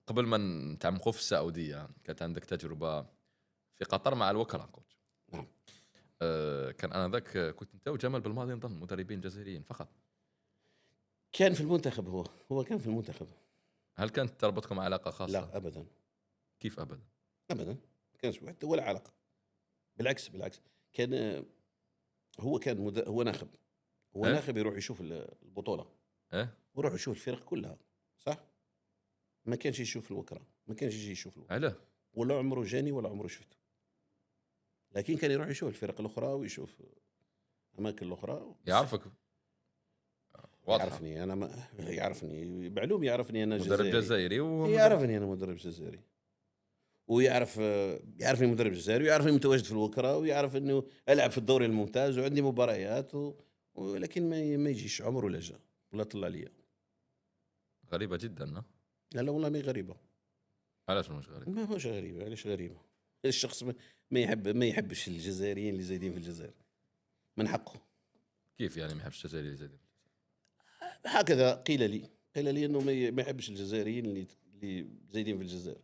قبل ما نتعمقوا في السعوديه، كانت عندك تجربه في قطر مع الوكره كوتش. نعم. كان انذاك كنت انت وجمال بالماضي نظن مدربين جزائريين فقط. كان في المنتخب، هو كان في المنتخب. هل كانت تربطكم علاقه خاصه؟ لا أبدًا، كيف ابدا؟ أبدًا، ما كانش حتى ولا علاقة. بالعكس، بالعكس. كان هو كان هو ناخب. هو ايه ناخب يروح يشوف البطولة، ايه ويروح يشوف الفرق كلها، صح؟ ما كانش يشوف الوكرة، ما كانش ييجي يشوف الوكرة، علاه؟ ولا عمره جاني ولا عمره شفته. لكن كان يروح يشوف الفرق الأخرى ويشوف أماكن الأخرى بس. يعرفك؟ واضحه. يعرفني أنا، ما يعرفني معلوم، يعرفني أنا مدرب جزائري. جزائري وهو مدرب. يعرفني أنا مدرب جزائري، ويعرف يعرفني مدرب جزائري، ويعرفني متواجد في الوكرة، ويعرف إنه ألعب في الدوري الممتاز وعندي مباريات ولكن ما يجيش عمره ولا جا ولا طلع ليا. غريبه جدا، ها؟ لا لا والله ما هي غريبة. علاش مش غريب؟ ما هوش غريبة، علاش غريبة؟ الشخص ما يحبش الجزائريين اللي زايدين في الجزائر، من حقه. كيف يعني ما يحبش الجزائري زي؟ هكذا قيل لي، قيل لي إنه ما يحبش الجزائريين اللي زايدين في الجزائر.